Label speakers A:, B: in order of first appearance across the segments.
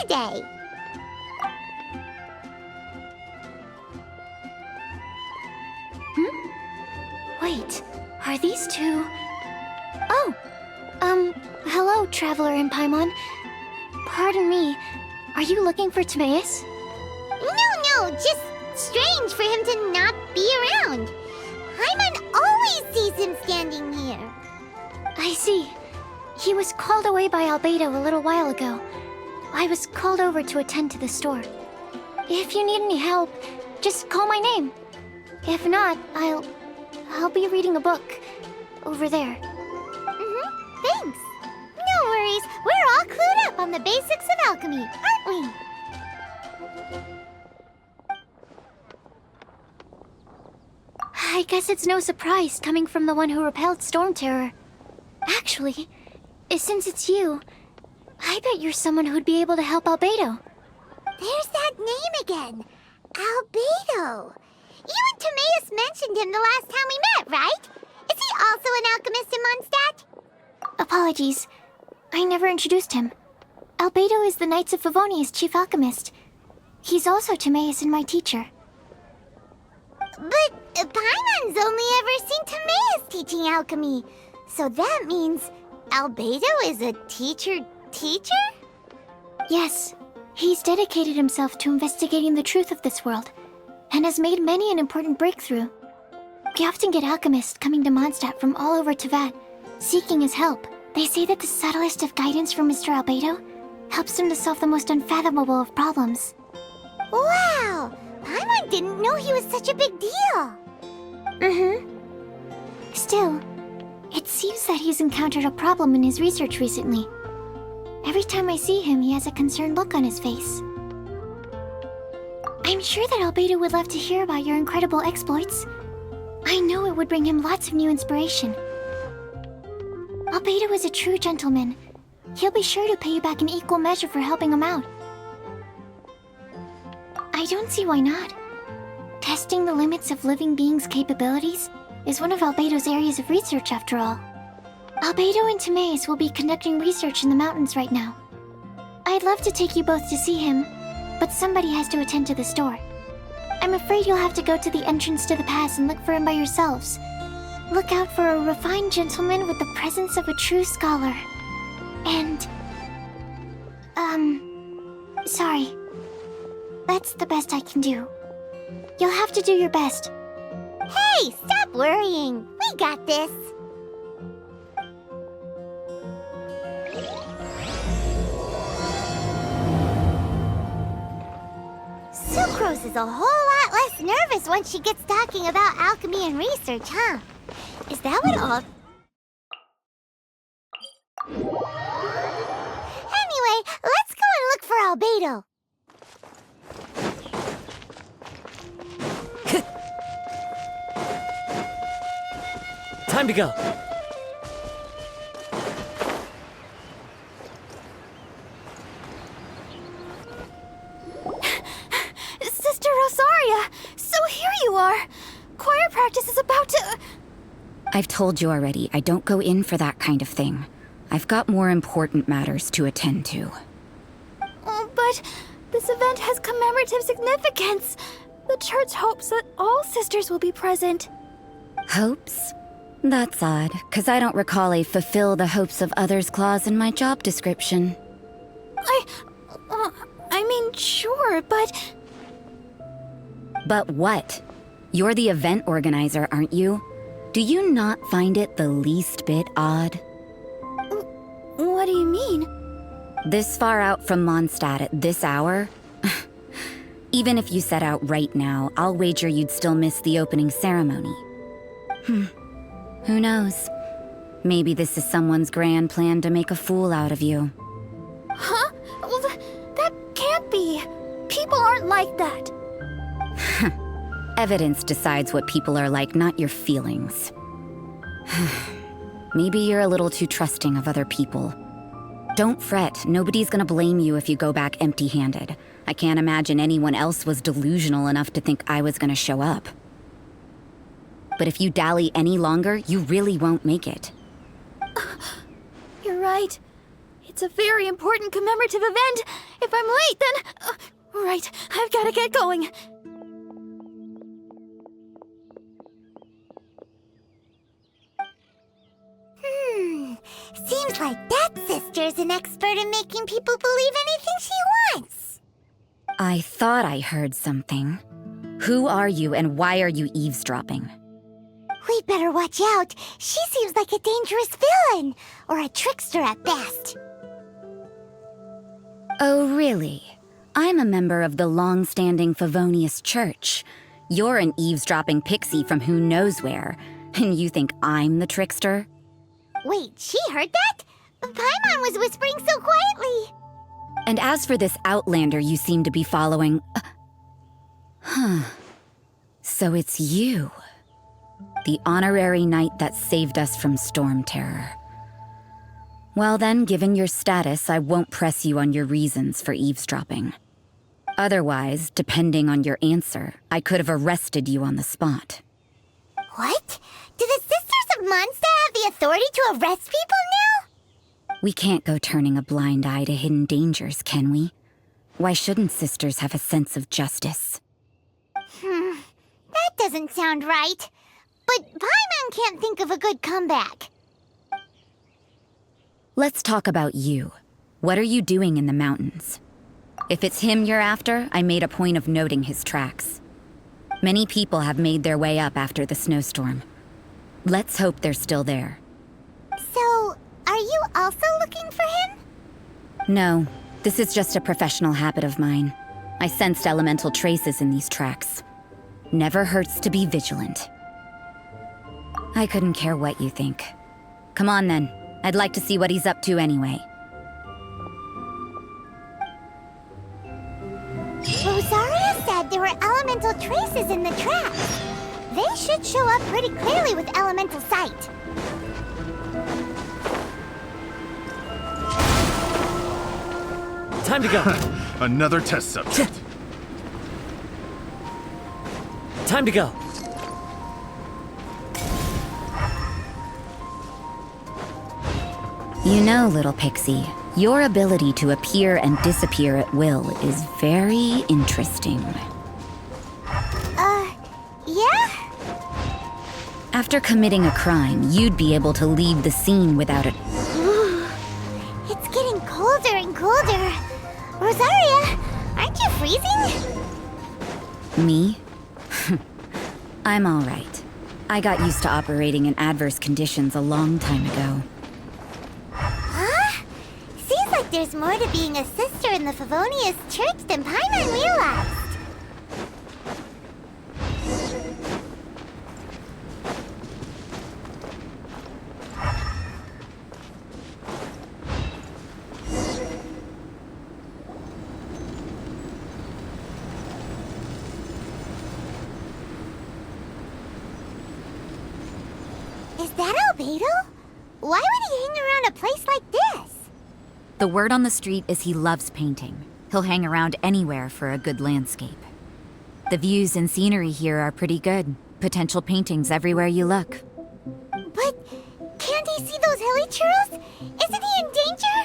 A: today.
B: Wait, are these two... Oh! Hello, Traveler in Paimon. Pardon me, are you looking for Timaeus?
A: No, just strange for him to not be around. Paimon always sees him standing here.
B: I see. He was called away by Albedo a little while ago. I was called over to attend to the store. If you need any help, just call my name. If not, I'll be reading a book over there.
A: Thanks. No worries, we're all clued up on the basics of alchemy, aren't we?
B: I guess it's no surprise coming from the one who repelled Storm Terror. Actually, since it's you, I bet you're someone who'd be able to help Albedo.
A: There's that name again. Albedo. You and Timaeus mentioned him the last time we met, right? Is he also an alchemist in Mondstadt?
B: Apologies. I never introduced him. Albedo is the Knights of Favonia's chief alchemist. He's also Timaeus and my teacher.
A: But Paimon's only ever seen Timaeus teaching alchemy. So that means Albedo is a teacher?
B: Yes. He's dedicated himself to investigating the truth of this world, and has made many an important breakthrough. We often get alchemists coming to Mondstadt from all over Teyvat, seeking his help. They say that the subtlest of guidance from Mr. Albedo helps him to solve the most unfathomable of problems.
A: Wow! Paimon didn't know he was such a big deal.
B: Still, it seems that he's encountered a problem in his research recently. Every time I see him, he has a concerned look on his face. I'm sure that Albedo would love to hear about your incredible exploits. I know it would bring him lots of new inspiration. Albedo is a true gentleman. He'll be sure to pay you back in equal measure for helping him out. I don't see why not. Testing the limits of living beings' capabilities is one of Albedo's areas of research, after all. Albedo and Timaeus will be conducting research in the mountains right now. I'd love to take you both to see him, but somebody has to attend to the store. I'm afraid you'll have to go to the entrance to the pass and look for him by yourselves. Look out for a refined gentleman with the presence of a true scholar. And... sorry. That's the best I can do. You'll have to do your best.
A: Hey, stop worrying. We got this. Sucrose is a whole lot less nervous once she gets talking about alchemy and research, huh? Is that what all... Anyway, let's go and look for Albedo.
C: Time to go.
D: Sister Rosaria! So here you are! Choir practice is about to...
E: I've told you already, I don't go in for that kind of thing. I've got more important matters to attend to.
D: Oh, but this event has commemorative significance. The church hopes that all sisters will be present.
E: Hopes? That's odd, because I don't recall a fulfill the hopes of others clause in my job description.
D: I mean, sure, but...
E: But what? You're the event organizer, aren't you? Do you not find it the least bit odd?
D: What do you mean?
E: This far out from Mondstadt at this hour? Even if you set out right now, I'll wager you'd still miss the opening ceremony. Who knows? Maybe this is someone's grand plan to make a fool out of you.
D: Huh? Well, that can't be. People aren't like that.
E: Evidence decides what people are like, not your feelings. Maybe you're a little too trusting of other people. Don't fret, nobody's gonna blame you if you go back empty-handed. I can't imagine anyone else was delusional enough to think I was gonna show up. But if you dally any longer, you really won't make it.
D: You're right. It's a very important commemorative event. If I'm late, then... right, I've gotta get going.
A: Seems like that sister's an expert in making people believe anything she wants.
E: I thought I heard something. Who are you and why are you eavesdropping?
A: We'd better watch out. She seems like a dangerous villain, or a trickster at best.
E: Oh, really? I'm a member of the long-standing Favonius Church. You're an eavesdropping pixie from who knows where, and you think I'm the trickster?
A: Wait, she heard that? Paimon was whispering so quietly.
E: And as for this outlander you seem to be following... So it's you. The honorary knight that saved us from storm terror. Well then, given your status, I won't press you on your reasons for eavesdropping. Otherwise, depending on your answer, I could have arrested you on the spot.
A: What? Do the Sisters of Mondstadt have the authority to arrest people now?
E: We can't go turning a blind eye to hidden dangers, can we? Why shouldn't sisters have a sense of justice?
A: That doesn't sound right. But Paimon can't think of a good comeback.
E: Let's talk about you. What are you doing in the mountains? If it's him you're after, I made a point of noting his tracks. Many people have made their way up after the snowstorm. Let's hope they're still there.
A: So, are you also looking for him?
E: No, this is just a professional habit of mine. I sensed elemental traces in these tracks. Never hurts to be vigilant. I couldn't care what you think. Come on then. I'd like to see what he's up to anyway.
A: Rosaria said there were elemental traces in the tracks. They should show up pretty clearly with elemental sight.
C: Time to go.
F: Another test subject.
C: Time to go.
E: You know, little pixie, your ability to appear and disappear at will is very interesting.
A: Yeah?
E: After committing a crime, you'd be able to leave the scene without it.
A: It's getting colder and colder. Rosaria, aren't you freezing?
E: Me? I'm all right. I got used to operating in adverse conditions a long time ago.
A: Huh? Seems like there's more to being a sister in the Favonius Church than Paimon realized. Is that Albedo? Why would he hang around a place like this?
E: The word on the street is he loves painting. He'll hang around anywhere for a good landscape. The views and scenery here are pretty good. Potential paintings everywhere you look.
A: But can't he see those hilichurls? Isn't he in danger?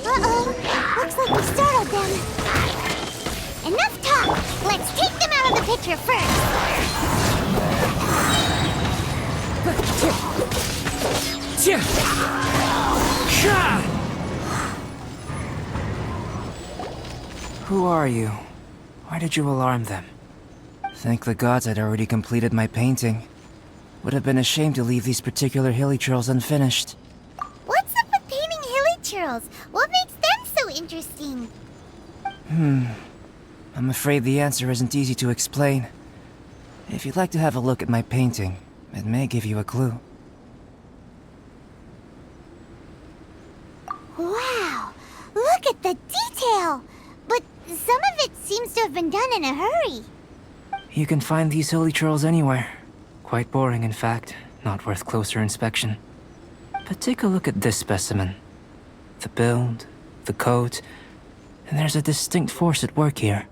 A: Uh-oh. Looks like we startled them. Enough talk! Let's take them out of the picture first!
G: Who are you? Why did you alarm them? Thank the gods I'd already completed my painting. Would have been a shame to leave these particular hilichurls unfinished.
A: What's up with painting hilichurls? What makes them so interesting?
G: I'm afraid the answer isn't easy to explain. If you'd like to have a look at my painting, it may give you a clue.
A: Wow! Look at the detail! But some of it seems to have been done in a hurry.
G: You can find these hilichurls anywhere. Quite boring, in fact. Not worth closer inspection. But take a look at this specimen. The build, the coat, and there's a distinct force at work here.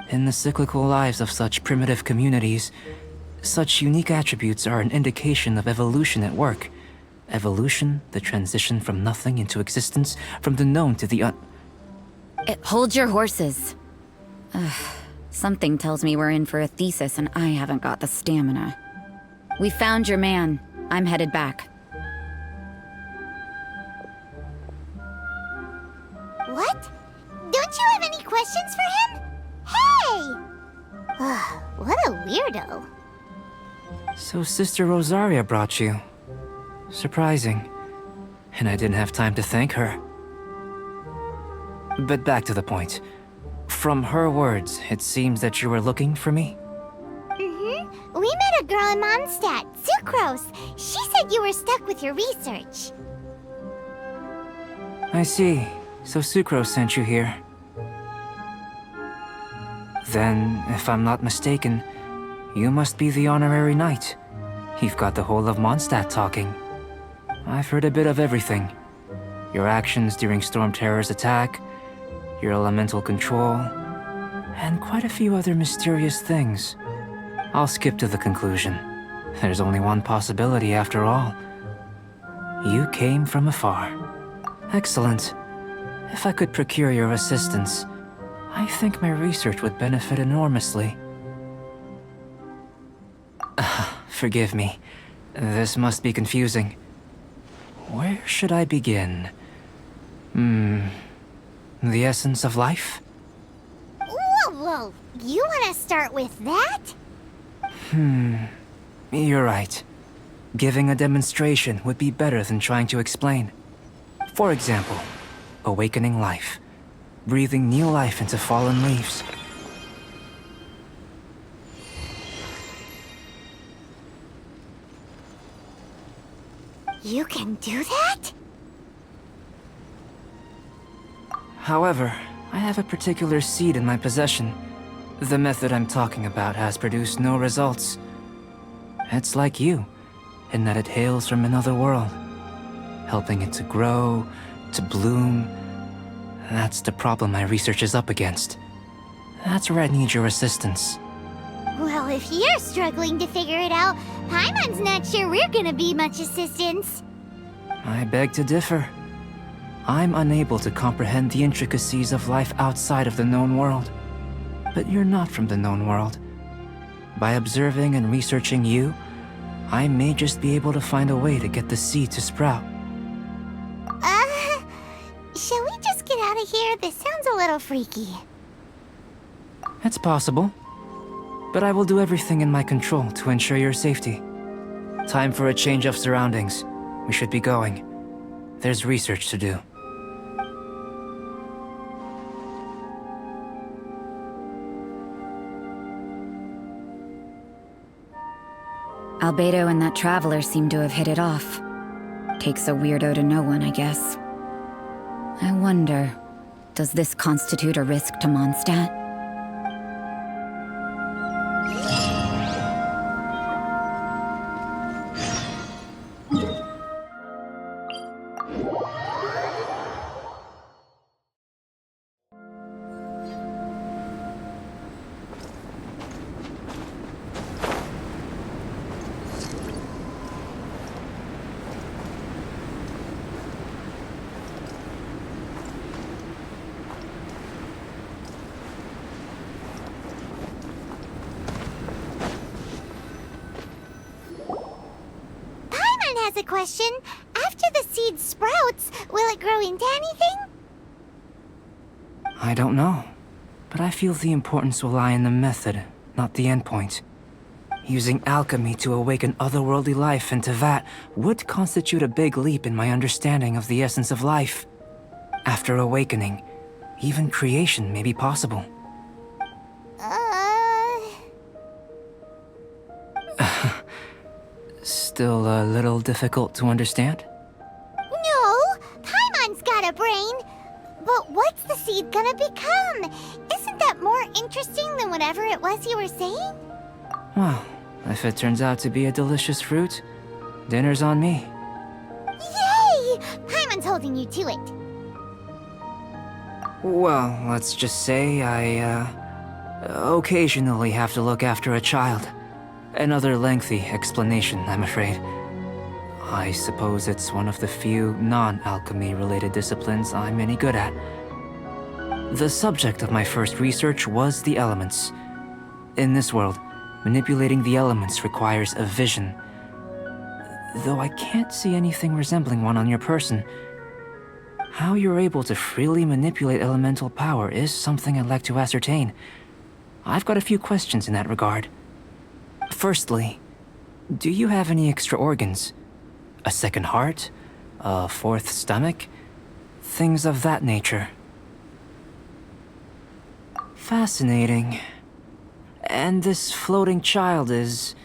G: In the cyclical lives of such primitive communities, Such unique attributes are an indication of evolution at work. Evolution, the transition from nothing into existence, from the known to the
E: Hold your horses. Something tells me we're in for a thesis and I haven't got the stamina. We found your man. I'm headed back.
A: What? Don't you have any questions for him? Hey! What a weirdo.
G: So Sister Rosaria brought you. Surprising. And I didn't have time to thank her. But back to the point. From her words, it seems that you were looking for me?
A: Mm-hmm. We met a girl in Mondstadt, Sucrose. She said you were stuck with your research.
G: I see. So Sucrose sent you here. Then, if I'm not mistaken, you must be the honorary knight. You've got the whole of Mondstadt talking. I've heard a bit of everything. Your actions during Storm Terror's attack, your elemental control, and quite a few other mysterious things. I'll skip to the conclusion. There's only one possibility after all. You came from afar. Excellent. If I could procure your assistance, I think my research would benefit enormously. Forgive me. This must be confusing. Where should I begin? The essence of life?
A: Whoa. You want to start with that?
G: You're right. Giving a demonstration would be better than trying to explain. For example, awakening life. Breathing new life into fallen leaves.
A: You can do that?
G: However, I have a particular seed in my possession. The method I'm talking about has produced no results. It's like you, in that it hails from another world. Helping it to grow, to bloom. That's the problem my research is up against. That's where I need your assistance.
A: Well, if you're struggling to figure it out, Paimon's not sure we're gonna be much assistance.
G: I beg to differ. I'm unable to comprehend the intricacies of life outside of the known world. But you're not from the known world. By observing and researching you, I may just be able to find a way to get the seed to sprout.
A: Shall we just get out of here? This sounds a little freaky.
G: It's possible. But I will do everything in my control to ensure your safety. Time for a change of surroundings. We should be going. There's research to do.
E: Albedo and that traveler seem to have hit it off. Takes a weirdo to know one, I guess. I wonder, does this constitute a risk to Mondstadt?
A: Has a question. After the seed sprouts, will it grow into anything?
G: I don't know. But I feel the importance will lie in the method, not the endpoint. Using alchemy to awaken otherworldly life into that would constitute a big leap in my understanding of the essence of life. After awakening, even creation may be possible. Still a little difficult to understand?
A: No, Paimon's got a brain. But what's the seed gonna become? Isn't that more interesting than whatever it was you were saying?
G: Well, if it turns out to be a delicious fruit, dinner's on me.
A: Yay! Paimon's holding you to it.
G: Well, let's just say I, occasionally have to look after a child. Another lengthy explanation, I'm afraid. I suppose it's one of the few non-alchemy related disciplines I'm any good at. The subject of my first research was the elements. In this world, manipulating the elements requires a vision. Though I can't see anything resembling one on your person, how you're able to freely manipulate elemental power is something I'd like to ascertain. I've got a few questions in that regard. Firstly, do you have any extra organs? A second heart? A fourth stomach? Things of that nature. Fascinating. And this floating child is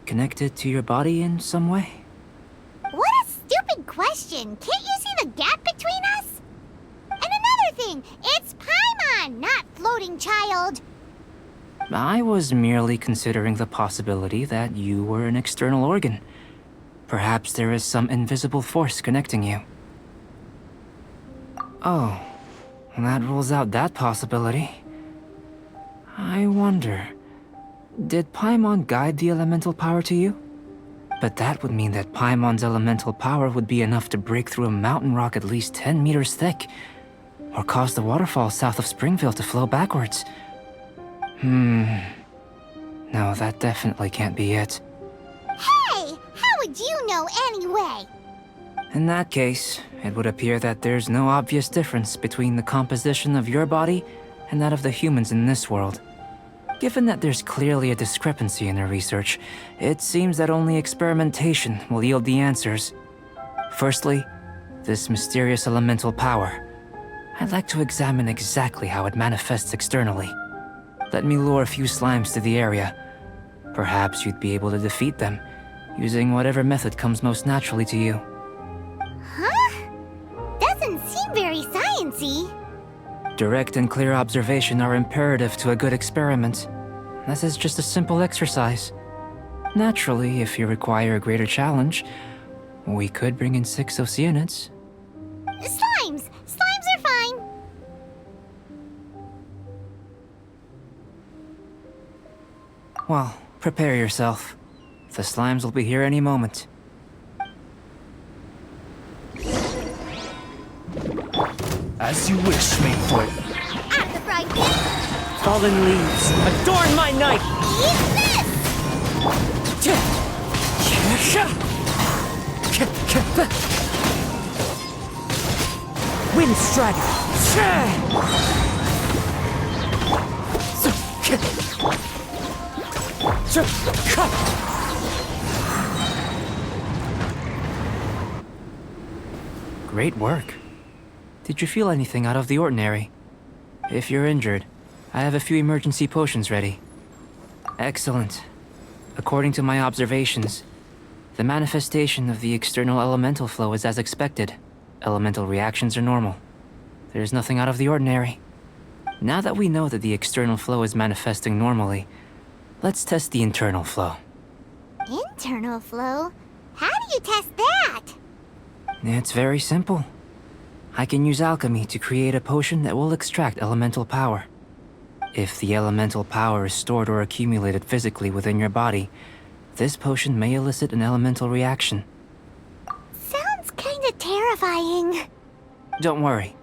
G: connected to your body in some way?
A: What a stupid question! Can't you see the gap between us? And another thing, it's Paimon, not floating child.
G: I was merely considering the possibility that you were an external organ. Perhaps there is some invisible force connecting you. Oh, that rules out that possibility. I wonder, did Paimon guide the elemental power to you? But that would mean that Paimon's elemental power would be enough to break through a mountain rock at least 10 meters thick, or cause the waterfall south of Springville to flow backwards. No, that definitely can't be it.
A: Hey, how would you know anyway?
G: In that case, it would appear that there's no obvious difference between the composition of your body and that of the humans in this world. Given that there's clearly a discrepancy in their research, it seems that only experimentation will yield the answers. Firstly, this mysterious elemental power. I'd like to examine exactly how it manifests externally. Let me lure a few slimes to the area. Perhaps you'd be able to defeat them, using whatever method comes most naturally to you.
A: Huh? Doesn't seem very sciencey.
G: Direct and clear observation are imperative to a good experiment. This is just a simple exercise. Naturally, if you require a greater challenge, we could bring in 6 Oceanids.
A: Slimes! Slimes are fine.
G: Well, prepare yourself. The slimes will be here any moment.
F: As you wish, Maidfoot.
A: At the bright beam,
C: Fallen leaves, adorn my night!
A: eat this!
C: Wind Strider!
G: Great work. Did you feel anything out of the ordinary? If you're injured, I have a few emergency potions ready. Excellent. According to my observations, the manifestation of the external elemental flow is as expected. Elemental reactions are normal. There's nothing out of the ordinary. Now that we know that the external flow is manifesting normally, let's test the internal flow.
A: Internal flow? How do you test that?
G: It's very simple. I can use alchemy to create a potion that will extract elemental power. If the elemental power is stored or accumulated physically within your body, this potion may elicit an elemental reaction.
A: Sounds kinda terrifying.
G: Don't worry.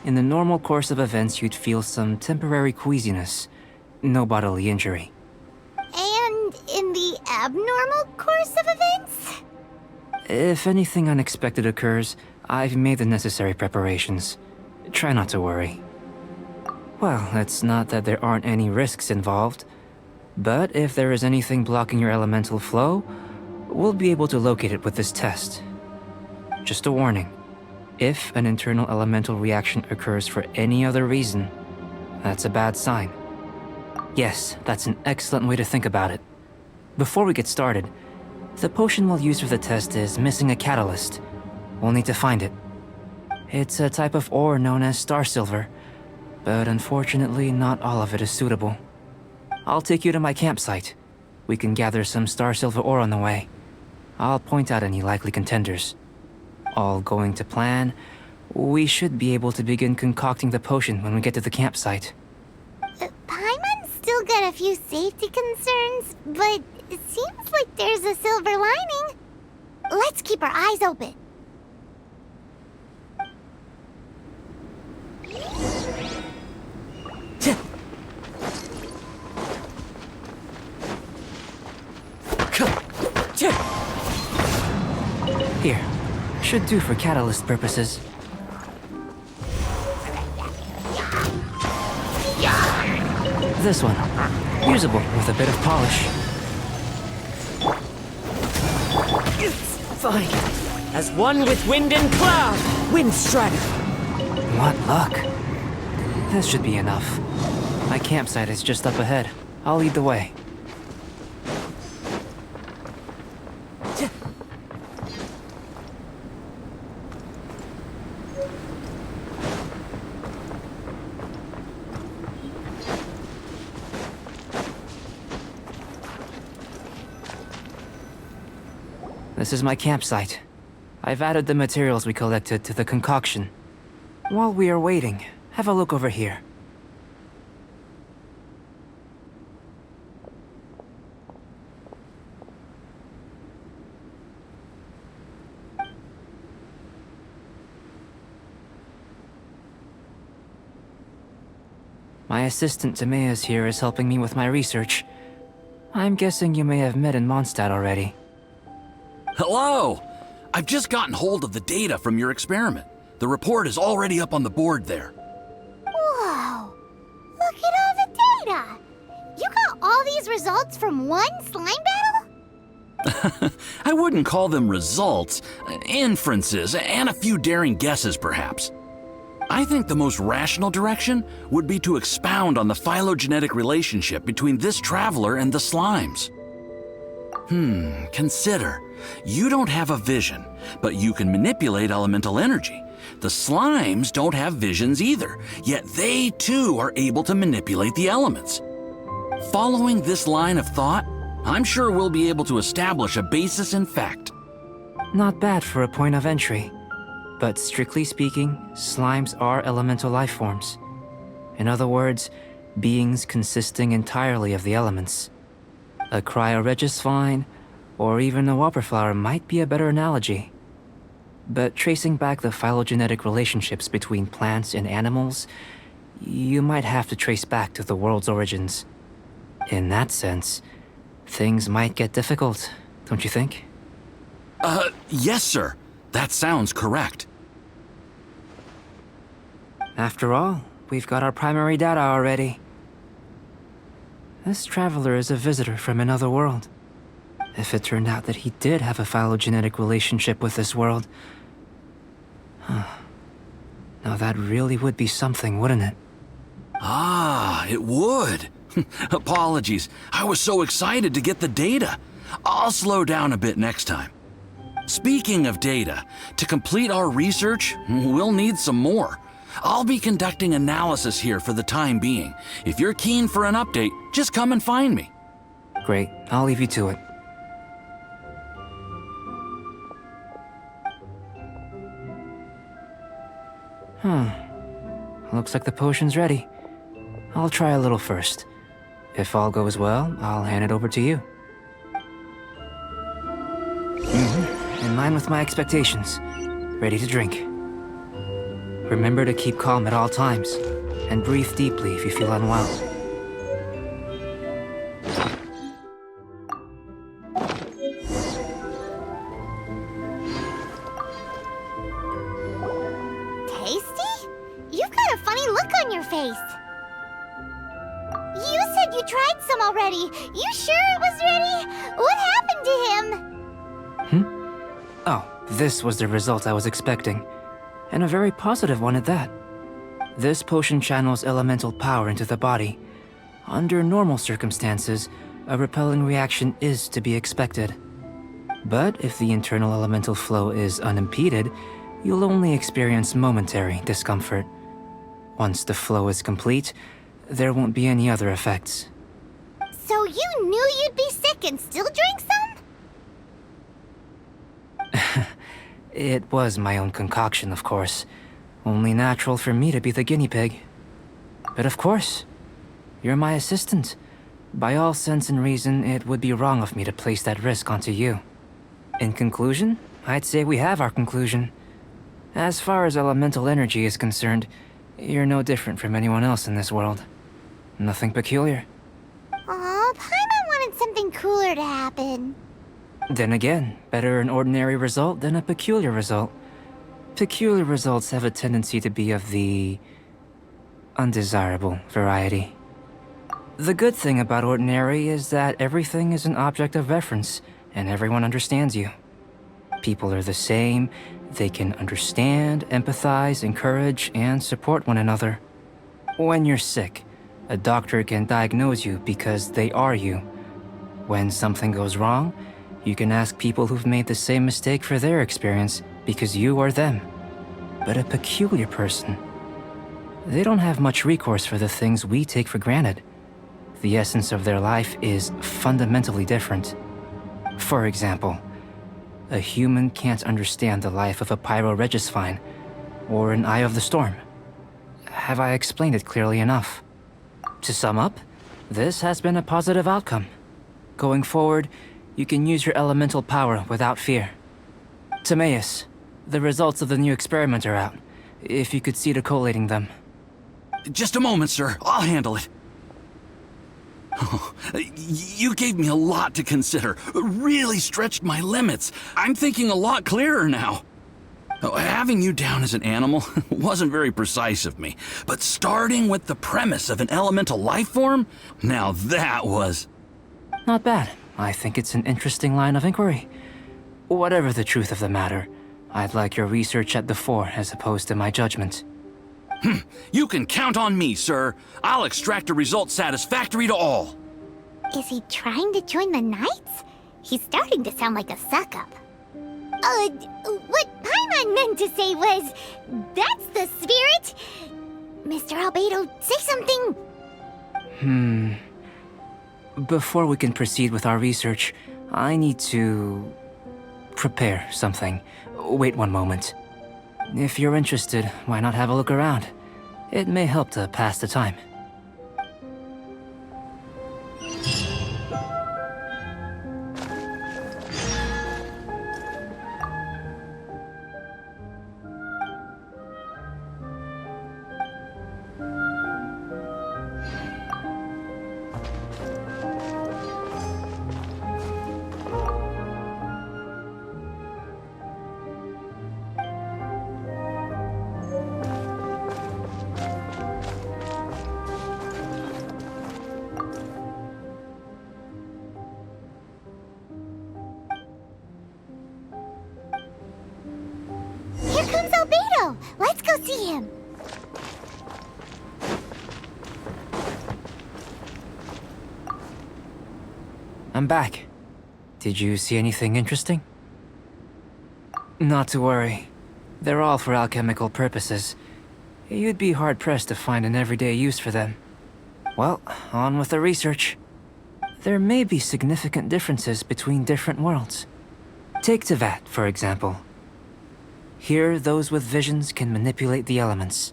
G: In the normal course of events, you'd feel some temporary queasiness. No bodily injury.
A: And in the abnormal course of events?
G: If anything unexpected occurs, I've made the necessary preparations. Try not to worry. Well, it's not that there aren't any risks involved, but if there is anything blocking your elemental flow, we'll be able to locate it with this test. Just a warning. If an internal elemental reaction occurs for any other reason, that's a bad sign. Yes, that's an excellent way to think about it. Before we get started, the potion we'll use for the test is missing a catalyst. We'll need to find it. It's a type of ore known as star silver, but unfortunately not all of it is suitable. I'll take you to my campsite. We can gather some star silver ore on the way. I'll point out any likely contenders. All going to plan, we should be able to begin concocting the potion when we get to the campsite.
A: Paimon's still got a few safety concerns, but It seems like there's a silver lining. Let's keep our eyes open.
G: Here. Should do for catalyst purposes. This one. Usable with a bit of polish.
C: Fine. As one with wind and cloud. Wind Strider.
G: What luck. This should be enough. My campsite is just up ahead. I'll lead the way. This is my campsite. I've added the materials we collected to the concoction. While we are waiting, have a look over here. My assistant Timaeus here is helping me with my research. I'm guessing you may have met in Mondstadt already.
H: Hello! I've just gotten hold of the data from your experiment. The report is already up on the board there.
A: Whoa! Look at all the data! You got all these results from one slime battle?
H: I wouldn't call them results, inferences, and a few daring guesses perhaps. I think the most rational direction would be to expound on the phylogenetic relationship between this traveler and the slimes. Consider. You don't have a vision, but you can manipulate elemental energy. The slimes don't have visions either, yet they too are able to manipulate the elements. Following this line of thought, I'm sure we'll be able to establish a basis in fact.
G: Not bad for a point of entry. But strictly speaking, slimes are elemental life forms. In other words, beings consisting entirely of the elements. A cryoregisvine, or even a whopperflower might be a better analogy. But tracing back the phylogenetic relationships between plants and animals, you might have to trace back to the world's origins. In that sense, things might get difficult, don't you think?
H: Yes, sir. That sounds correct.
G: After all, we've got our primary data already. This traveler is a visitor from another world. If it turned out that he did have a phylogenetic relationship with this world... Now that really would be something, wouldn't it?
H: Ah, it would. Apologies. I was so excited to get the data. I'll slow down a bit next time. Speaking of data, to complete our research, we'll need some more. I'll be conducting analysis here for the time being. If you're keen for an update, just come and find me.
G: Great, I'll leave you to it. Looks like the potion's ready. I'll try a little first. If all goes well, I'll hand it over to you. In line with my expectations. Ready to drink. Remember to keep calm at all times, and breathe deeply if you feel unwell.
A: Tasty? You've got a funny look on your face. You said you tried some already. You sure it was ready? What happened to him?
G: Oh, this was the result I was expecting. And a very positive one at that. This potion channels elemental power into the body. Under normal circumstances, a repelling reaction is to be expected. But if the internal elemental flow is unimpeded, you'll only experience momentary discomfort. Once the flow is complete, there won't be any other effects.
A: So you knew you'd be sick and still drank some?
G: It was my own concoction, of course. Only natural for me to be the guinea pig. But of course, you're my assistant. By all sense and reason, it would be wrong of me to place that risk onto you. In conclusion, I'd say we have our conclusion. As far as elemental energy is concerned, you're no different from anyone else in this world. Nothing peculiar.
A: Aw, Paimon wanted something cooler to happen.
G: Then again, better an ordinary result than a peculiar result. Peculiar results have a tendency to be of the undesirable variety. The good thing about ordinary is that everything is an object of reference, and everyone understands you. People are the same, they can understand, empathize, encourage, and support one another. When you're sick, a doctor can diagnose you because they are you. When something goes wrong, you can ask people who've made the same mistake for their experience because you are them. But a peculiar person, they don't have much recourse for the things we take for granted. The essence of their life is fundamentally different. For example, a human can't understand the life of a Pyroregisfine or an Eye of the Storm. Have I explained it clearly enough? To sum up, this has been a positive outcome. Going forward, you can use your elemental power without fear. Timaeus, the results of the new experiment are out. If you could see to collating them.
H: Just a moment, sir. I'll handle it. Oh, you gave me a lot to consider. Really stretched my limits. I'm thinking a lot clearer now. Having you down as an animal wasn't very precise of me, but starting with the premise of an elemental life form, now that was...
G: Not bad. I think it's an interesting line of inquiry. Whatever the truth of the matter, I'd like your research at the fore as opposed to my judgment.
H: You can count on me, sir. I'll extract a result satisfactory to all.
A: Is he trying to join the Knights? He's starting to sound like a suck-up. What Paimon meant to say was, that's the spirit! Mr. Albedo, say something!
G: Before we can proceed with our research, I need to... prepare something. Wait one moment. If you're interested, why not have a look around? It may help to pass the time.
A: Here comes Albedo! Let's go see him!
G: I'm back. Did you see anything interesting? Not to worry. They're all for alchemical purposes. You'd be hard-pressed to find an everyday use for them. Well, on with the research. There may be significant differences between different worlds. Take Tevat, for example. Here, those with visions can manipulate the elements.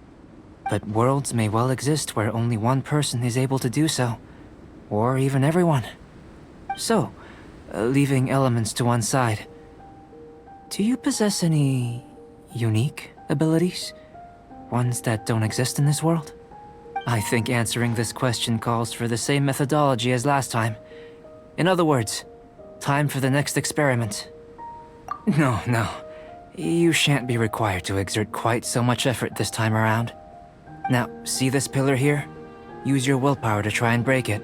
G: But worlds may well exist where only one person is able to do so. Or even everyone. So, leaving elements to one side, do you possess any unique abilities? Ones that don't exist in this world? I think answering this question calls for the same methodology as last time. In other words, time for the next experiment. No. You shan't be required to exert quite so much effort this time around. Now, see this pillar here? Use your willpower to try and break it.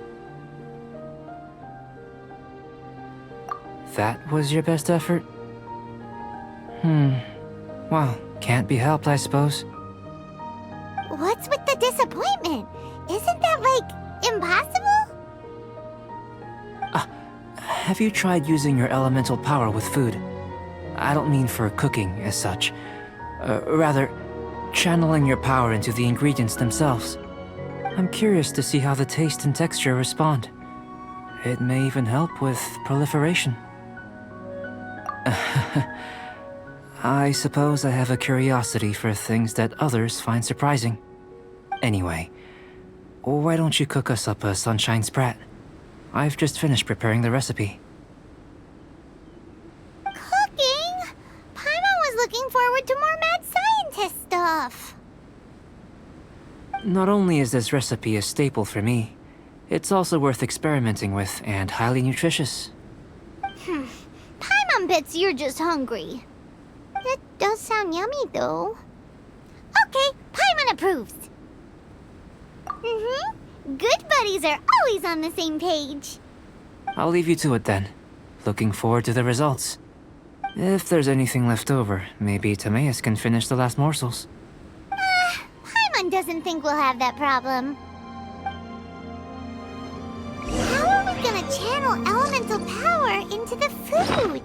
G: That was your best effort? Well, can't be helped, I suppose.
A: What's with the disappointment? Isn't that, like, impossible?
G: Have you tried using your elemental power with food? I don't mean for cooking, as such. Rather, channeling your power into the ingredients themselves. I'm curious to see how the taste and texture respond. It may even help with proliferation. I suppose I have a curiosity for things that others find surprising. Anyway, why don't you cook us up a sunshine sprat? I've just finished preparing the recipe.
A: Cooking? Paimon was looking forward to more mad scientist stuff.
G: Not only is this recipe a staple for me, it's also worth experimenting with and highly nutritious.
A: Paimon bets you're just hungry. It does sound yummy, though. Okay, Paimon approves. Good buddies are always on the same page.
G: I'll leave you to it then. Looking forward to the results. If there's anything left over, maybe Timaeus can finish the last morsels.
A: Paimon doesn't think we'll have that problem. How are we gonna channel elemental power into the food?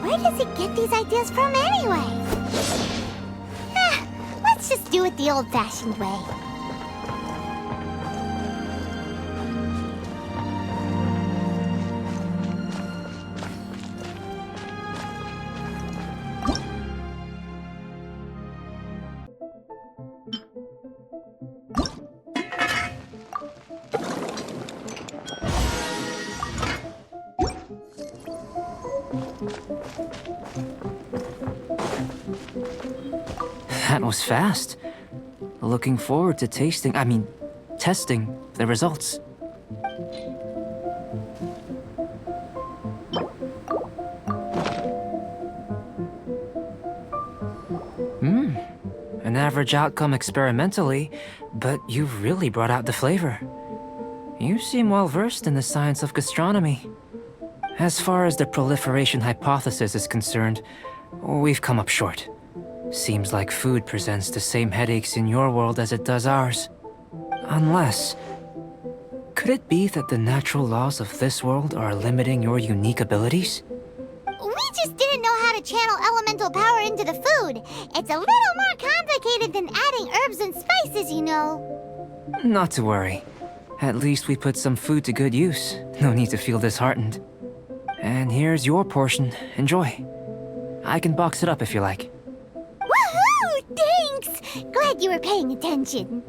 A: Where does he get these ideas from anyway? Let's just do it the old-fashioned way.
G: That was fast. Looking forward to testing the results. An average outcome experimentally, but you've really brought out the flavor. You seem well versed in the science of gastronomy. As far as the proliferation hypothesis is concerned, we've come up short. Seems like food presents the same headaches in your world as it does ours. Unless... could it be that the natural laws of this world are limiting your unique abilities?
A: We just didn't know how to channel elemental power into the food. It's a little more complicated than adding herbs and spices, you know.
G: Not to worry. At least we put some food to good use. No need to feel disheartened. And here's your portion. Enjoy. I can box it up if you like.
A: Woohoo! Thanks! Glad you were paying attention.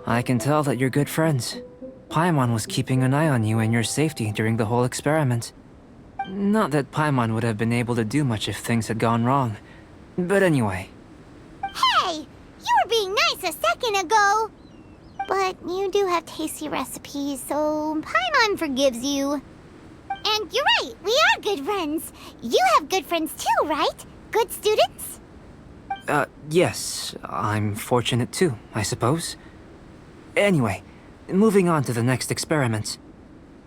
G: I can tell that you're good friends. Paimon was keeping an eye on you and your safety during the whole experiment. Not that Paimon would have been able to do much if things had gone wrong. But anyway.
A: Hey! You were being nice a second ago! But you do have tasty recipes, so Paimon forgives you. And you're right, we are good friends. You have good friends too, right? Good students?
G: Yes. I'm fortunate too, I suppose. Anyway, moving on to the next experiment.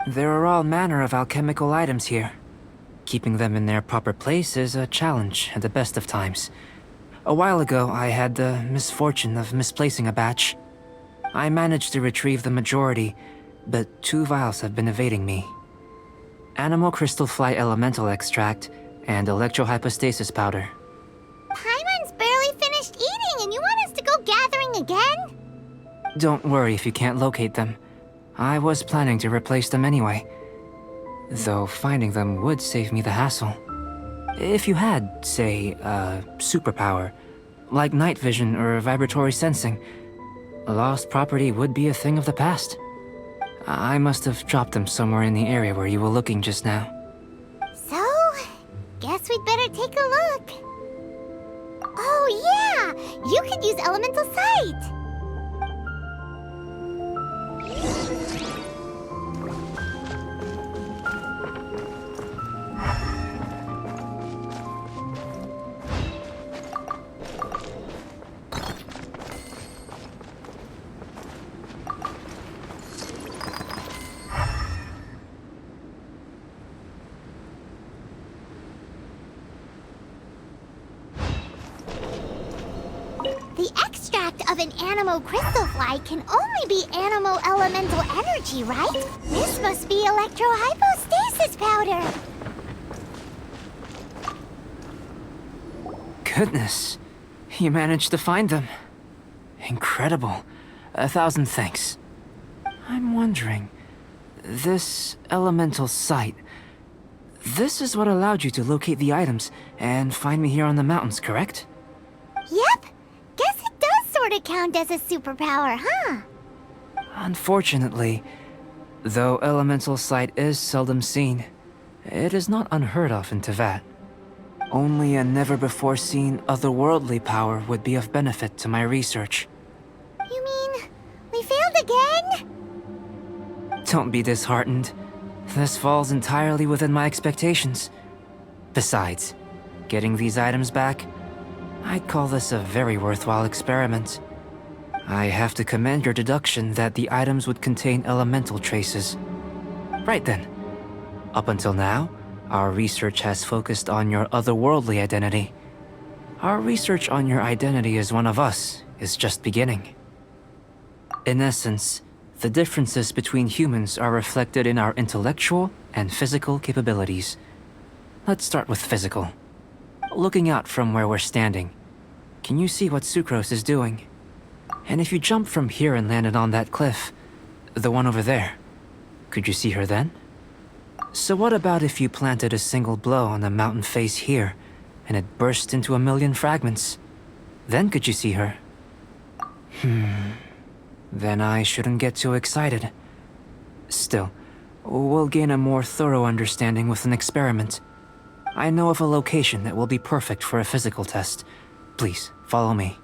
G: There are all manner of alchemical items here. Keeping them in their proper place is a challenge at the best of times. A while ago, I had the misfortune of misplacing a batch. I managed to retrieve the majority, but 2 vials have been evading me. Animal crystal fly elemental extract and electrohypostasis powder.
A: Paimon's barely finished eating and you want us to go gathering again?
G: Don't worry if you can't locate them. I was planning to replace them anyway. Though finding them would save me the hassle. If you had, say, a superpower, like night vision or vibratory sensing, lost property would be a thing of the past. I must have dropped them somewhere in the area where you were looking just now.
A: So, guess we'd better take a look. Oh yeah! You could use elemental sight! The extract of an animo crystal fly can only be animo elemental energy, right? This must be electrohypostasis powder.
G: Goodness, you managed to find them. Incredible. 1,000 thanks. I'm wondering, this elemental sight, this is what allowed you to locate the items and find me here on the mountains, correct?
A: Yep. Guess it does sort of count as a superpower, huh?
G: Unfortunately, though elemental sight is seldom seen, it is not unheard of in Teyvat. Only a never-before-seen otherworldly power would be of benefit to my research.
A: You mean we failed again?
G: Don't be disheartened. This falls entirely within my expectations. Besides, getting these items back, I'd call this a very worthwhile experiment. I have to commend your deduction that the items would contain elemental traces. Right then. Up until now, our research has focused on your otherworldly identity. Our research on your identity as one of us is just beginning. In essence, the differences between humans are reflected in our intellectual and physical capabilities. Let's start with physical. Looking out from where we're standing, can you see what Sucrose is doing? And if you jump from here and landed on that cliff, the one over there, could you see her then? So what about if you planted a single blow on the mountain face here, and it burst into 1,000,000 fragments? Then could you see her? Then I shouldn't get too excited. Still, we'll gain a more thorough understanding with an experiment. I know of a location that will be perfect for a physical test. Please, follow me.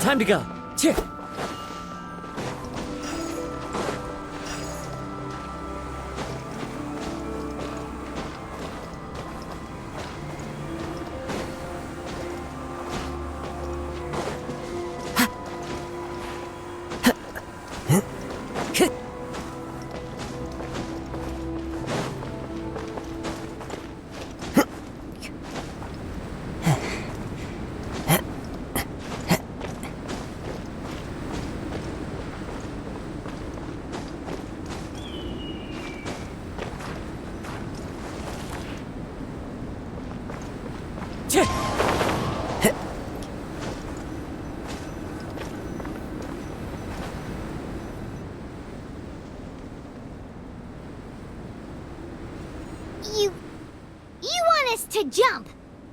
C: Time to go. Cheer.
A: You want us to jump?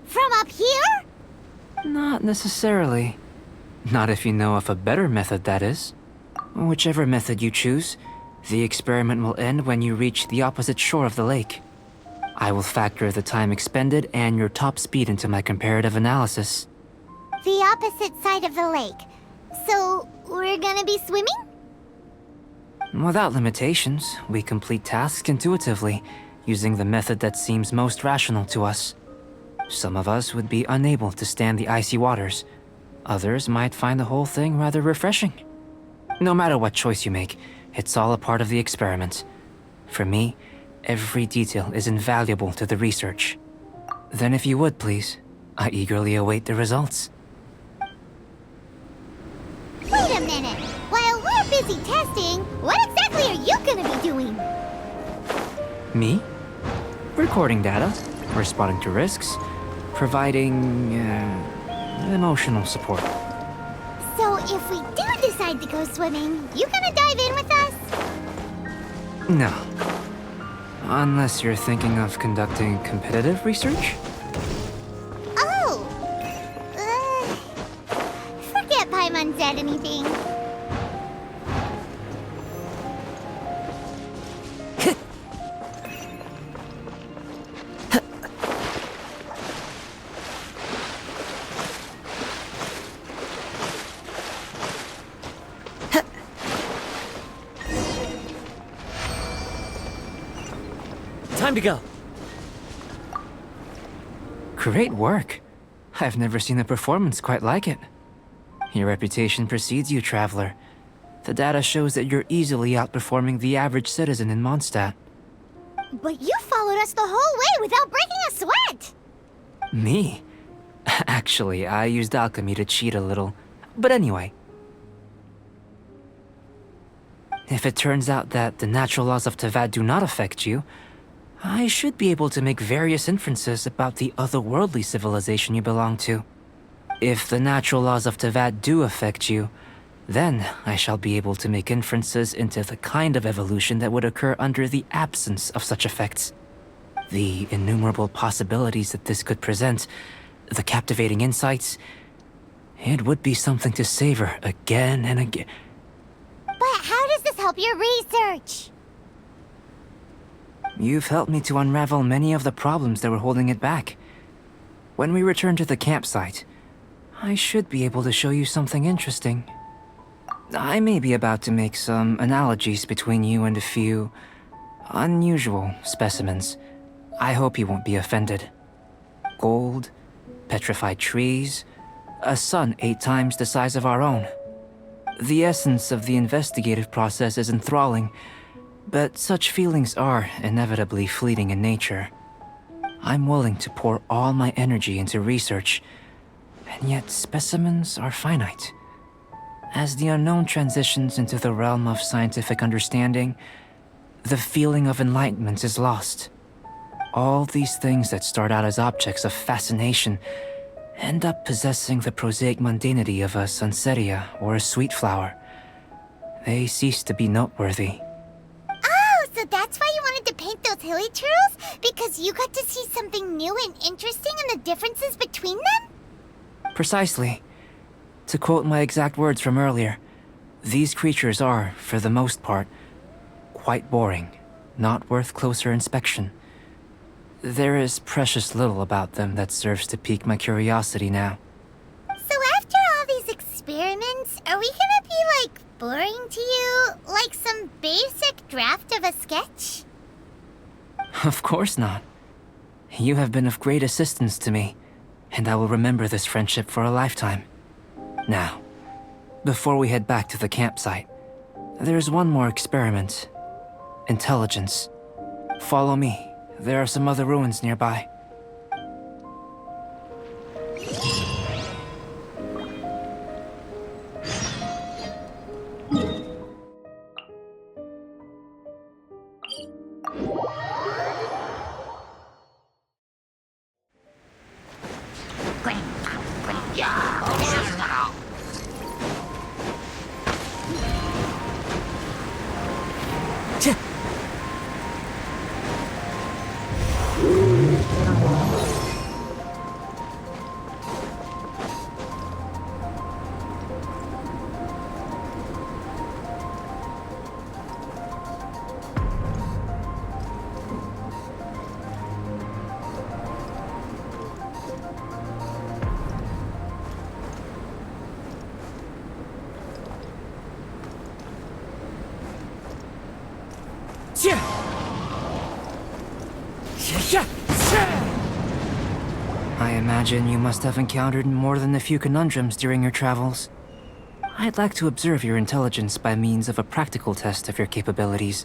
A: From up here?
G: Not necessarily. Not if you know of a better method, that is. Whichever method you choose, the experiment will end when you reach the opposite shore of the lake. I will factor the time expended and your top speed into my comparative analysis.
A: The opposite side of the lake. So, we're gonna be swimming?
G: Without limitations, we complete tasks intuitively, using the method that seems most rational to us. Some of us would be unable to stand the icy waters. Others might find the whole thing rather refreshing. No matter what choice you make, it's all a part of the experiment. For me, every detail is invaluable to the research. Then if you would, please, I eagerly await the results.
A: Wait a minute! While we're busy testing, what exactly are you gonna be doing?
G: Me? Recording data, responding to risks, providing, emotional support.
A: So if we do decide to go swimming, you gonna dive in with us?
G: No. Unless you're thinking of conducting competitive research?
A: Oh! Forget Paimon said anything.
C: Time to go.
G: Great work. I've never seen a performance quite like it. Your reputation precedes you, traveler. The data shows that you're easily outperforming the average citizen in Mondstadt.
A: But you followed us the whole way without breaking a sweat!
G: Me? Actually, I used alchemy to cheat a little. But anyway. If it turns out that the natural laws of Tavad do not affect you, I should be able to make various inferences about the otherworldly civilization you belong to. If the natural laws of Tavad do affect you, then I shall be able to make inferences into the kind of evolution that would occur under the absence of such effects. The innumerable possibilities that this could present, the captivating insights, it would be something to savor again and again.
A: But how does this help your research?
G: You've helped me to unravel many of the problems that were holding it back. When we return to the campsite, I should be able to show you something interesting. I may be about to make some analogies between you and a few unusual specimens. I hope you won't be offended. Gold, petrified trees, a sun 8 times the size of our own. The essence of the investigative process is enthralling, but such feelings are inevitably fleeting in nature. I'm willing to pour all my energy into research, and yet specimens are finite. As the unknown transitions into the realm of scientific understanding, the feeling of enlightenment is lost. All these things that start out as objects of fascination end up possessing the prosaic mundanity of a Sunsetia or a sweet flower. They cease to be noteworthy.
A: Oh, so that's why you wanted to paint those hilly churls? Because you got to see something new and interesting in the differences between them?
G: Precisely. To quote my exact words from earlier, these creatures are, for the most part, quite boring, not worth closer inspection. There is precious little about them that serves to pique my curiosity now.
A: So after all these experiments, are we gonna be, boring to you? Like some basic draft of a sketch?
G: Of course not. You have been of great assistance to me, and I will remember this friendship for a lifetime. Now, before we head back to the campsite, there's one more experiment. Intelligence. Follow me. There are some other ruins nearby. I imagine you must have encountered more than a few conundrums during your travels. I'd like to observe your intelligence by means of a practical test of your capabilities,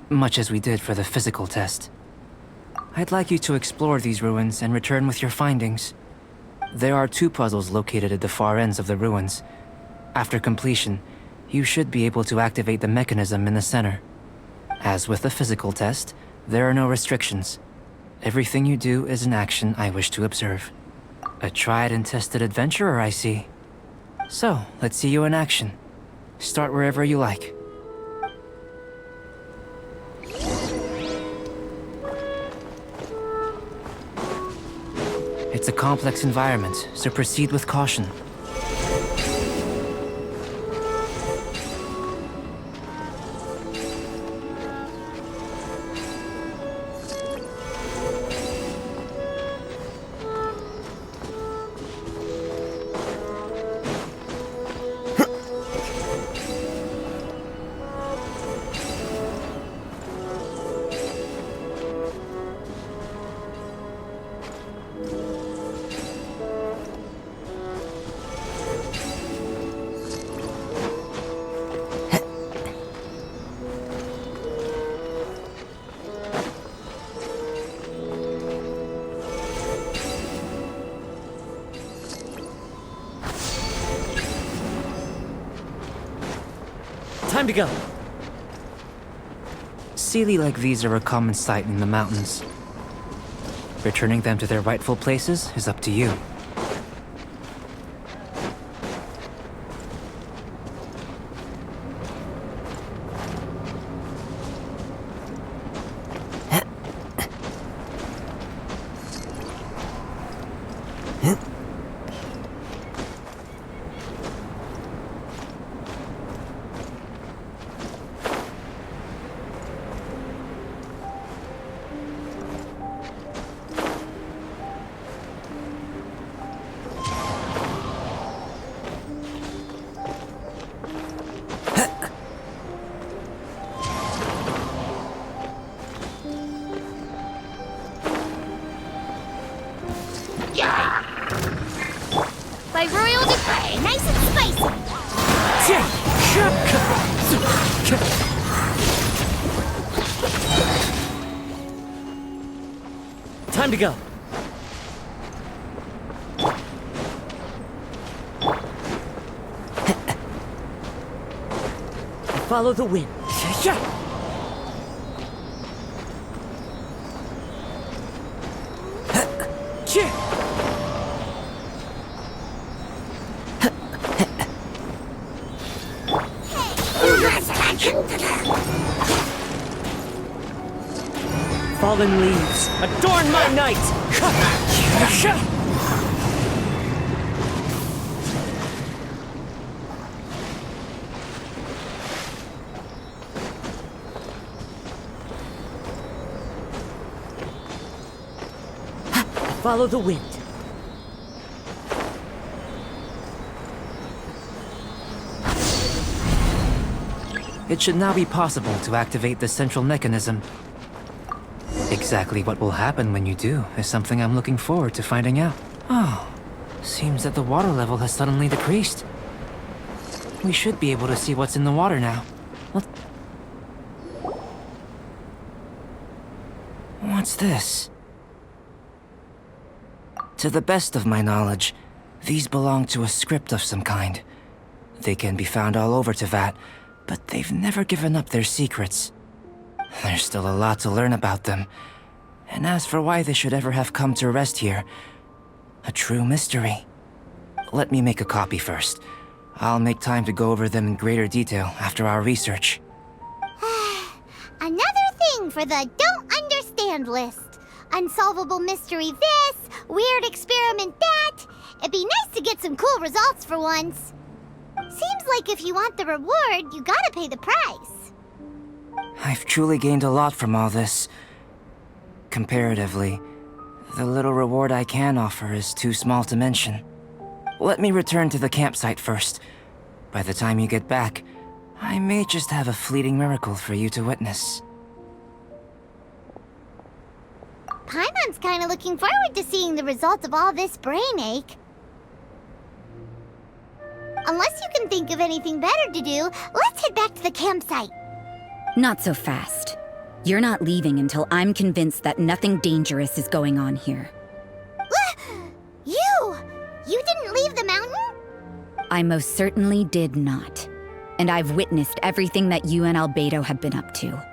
G: much as we did for the physical test. I'd like you to explore these ruins and return with your findings. There are 2 puzzles located at the far ends of the ruins. After completion, you should be able to activate the mechanism in the center. As with the physical test, there are no restrictions. Everything you do is an action I wish to observe. A tried and tested adventurer, I see. So, let's see you in action. Start wherever you like. It's a complex environment, so proceed with caution.
C: Time to go.
G: Sealy like these are a common sight in the mountains. Returning them to their rightful places is up to you.
A: By royal decree, nice and spicy.
C: Time to go. Follow the wind. Fallen leaves, adorn my night! Follow the wind.
G: It should now be possible to activate the central mechanism. Exactly what will happen when you do is something I'm looking forward to finding out. Oh, seems that the water level has suddenly decreased. We should be able to see what's in the water now. What's this? To the best of my knowledge, these belong to a script of some kind. They can be found all over Teyvat, but they've never given up their secrets. There's still a lot to learn about them. And as for why they should ever have come to rest here, a true mystery. Let me make a copy first. I'll make time to go over them in greater detail after our research.
A: Another thing for the don't understand list. Unsolvable mystery this, weird experiment that. It'd be nice to get some cool results for once. Seems like if you want the reward, you gotta pay the price.
G: I've truly gained a lot from all this. Comparatively, the little reward I can offer is too small to mention. Let me return to the campsite first. By the time you get back, I may just have a fleeting miracle for you to witness.
A: Paimon's kinda looking forward to seeing the result of all this brain ache. Unless you can think of anything better to do, let's head back to the campsite.
E: Not so fast. You're not leaving until I'm convinced that nothing dangerous is going on here.
A: You didn't leave the mountain?
E: I most certainly did not. And I've witnessed everything that you and Albedo have been up to.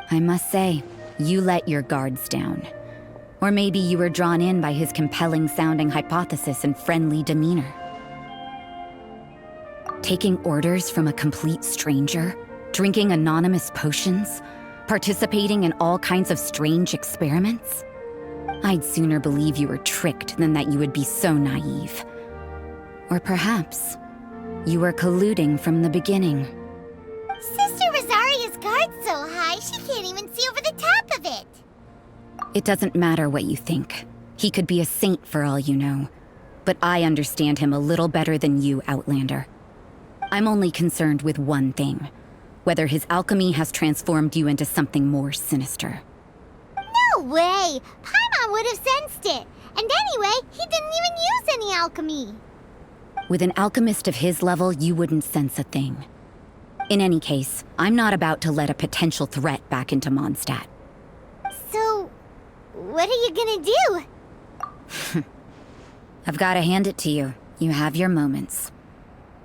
E: I must say, you let your guards down. Or maybe you were drawn in by his compelling-sounding hypothesis and friendly demeanor. Taking orders from a complete stranger, drinking anonymous potions, participating in all kinds of strange experiments? I'd sooner believe you were tricked than that you would be so naive. Or perhaps, you were colluding from the beginning.
A: Sister Rosaria's guard's so high, she can't even see over the top of it.
E: It doesn't matter what you think. He could be a saint for all you know. But I understand him a little better than you, Outlander. I'm only concerned with one thing. Whether his alchemy has transformed you into something more sinister.
A: No way! Paimon would have sensed it. And anyway, he didn't even use any alchemy.
E: With an alchemist of his level, you wouldn't sense a thing. In any case, I'm not about to let a potential threat back into Mondstadt.
A: So, what are you gonna do?
E: I've got to hand it to you. You have your moments.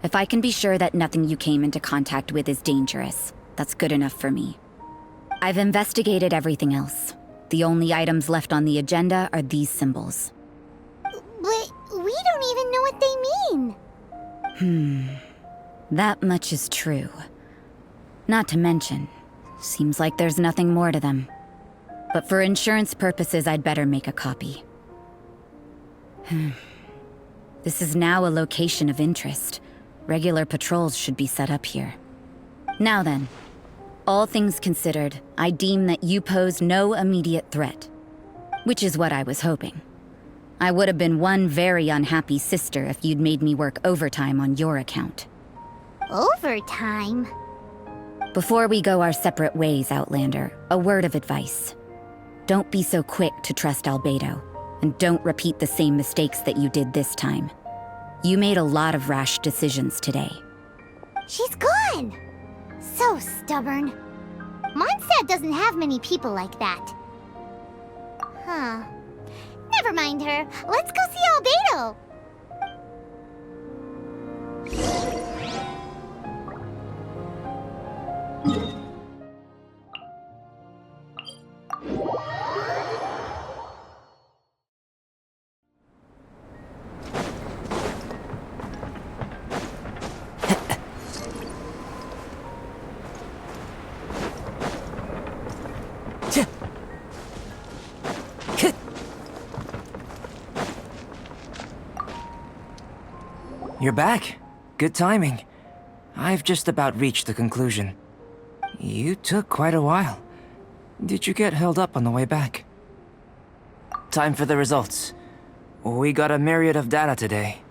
E: If I can be sure that nothing you came into contact with is dangerous, that's good enough for me. I've investigated everything else. The only items left on the agenda are these symbols.
A: But we don't even know what they mean.
E: That much is true. Not to mention, seems like there's nothing more to them. But for insurance purposes, I'd better make a copy. This is now a location of interest. Regular patrols should be set up here. Now then, all things considered, I deem that you pose no immediate threat. Which is what I was hoping. I would have been one very unhappy sister if you'd made me work overtime on your account.
A: Overtime?
E: Before we go our separate ways, Outlander, a word of advice. Don't be so quick to trust Albedo, and don't repeat the same mistakes that you did this time. You made a lot of rash decisions today.
A: She's gone! So stubborn. Mondstadt doesn't have many people like that. Huh. Never mind her. Let's go see Albedo!
G: You're back. Good timing. I've just about reached the conclusion. You took quite a while. Did you get held up on the way back? Time for the results. We got a myriad of data today,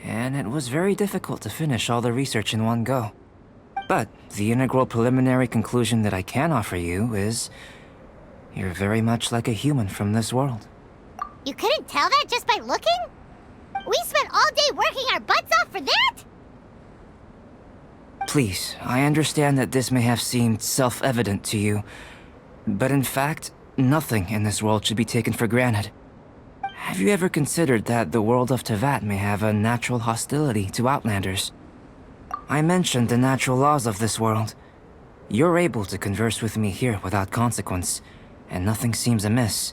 G: and it was very difficult to finish all the research in one go. But the integral preliminary conclusion that I can offer you is you're very much like a human from this world.
A: You couldn't tell that just by looking? We spent all day working our butts off for that?
G: Please, I understand that this may have seemed self-evident to you, but in fact, nothing in this world should be taken for granted. Have you ever considered that the world of Teyvat may have a natural hostility to Outlanders? I mentioned the natural laws of this world. You're able to converse with me here without consequence, and nothing seems amiss.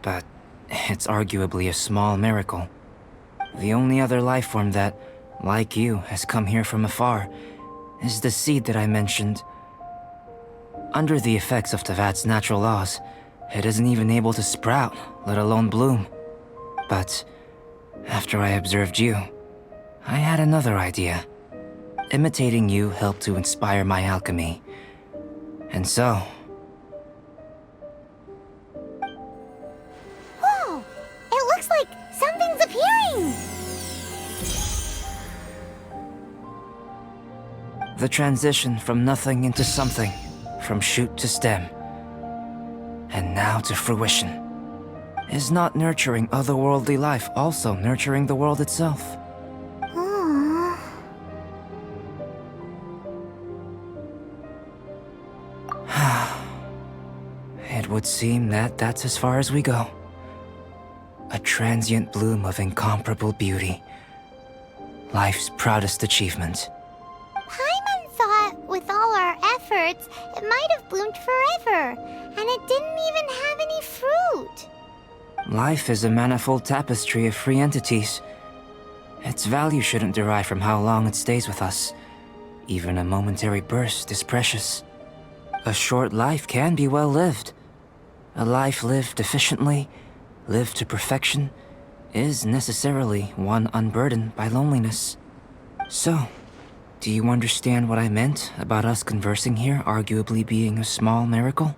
G: But it's arguably a small miracle. The only other life form that, like you, has come here from afar is the seed that I mentioned. Under the effects of Teyvat's natural laws, it isn't even able to sprout, let alone bloom. But after I observed you, I had another idea. Imitating you helped to inspire my alchemy. And so...
A: Whoa! It looks like something's appearing!
G: The transition from nothing into something, from shoot to stem, and now to fruition. Is not nurturing otherworldly life also nurturing the world itself?
A: Aww.
G: It would seem that that's as far as we go. A transient bloom of incomparable beauty. Life's proudest achievement.
A: Paimon thought, with all our efforts, it might have bloomed forever, and it didn't even have any fruit.
G: Life is a manifold tapestry of free entities. Its value shouldn't derive from how long it stays with us. Even a momentary burst is precious. A short life can be well lived. A life lived efficiently, lived to perfection, is necessarily one unburdened by loneliness. So, do you understand what I meant about us conversing here arguably being a small miracle?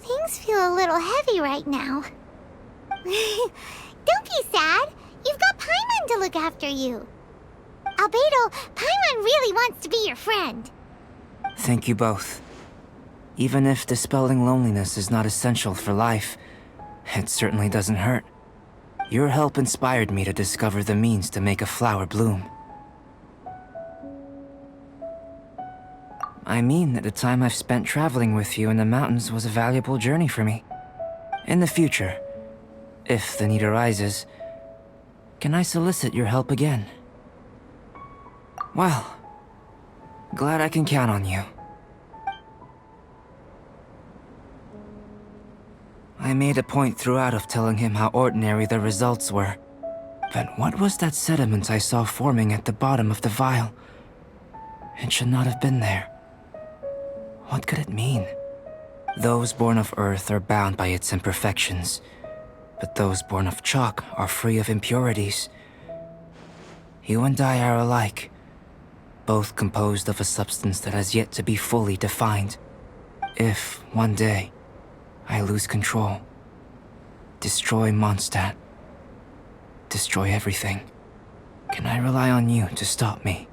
A: Things feel a little heavy right now. Don't be sad. You've got Paimon to look after you. Albedo, Paimon really wants to be your friend.
G: Thank you both. Even if dispelling loneliness is not essential for life, it certainly doesn't hurt. Your help inspired me to discover the means to make a flower bloom. I mean that the time I've spent traveling with you in the mountains was a valuable journey for me. In the future, if the need arises, can I solicit your help again? Well, glad I can count on you. I made a point throughout of telling him how ordinary the results were. But what was that sediment I saw forming at the bottom of the vial? It should not have been there. What could it mean? Those born of Earth are bound by its imperfections, but those born of chalk are free of impurities. You and I are alike, both composed of a substance that has yet to be fully defined. If, one day, I lose control, destroy Mondstadt, destroy everything, can I rely on you to stop me?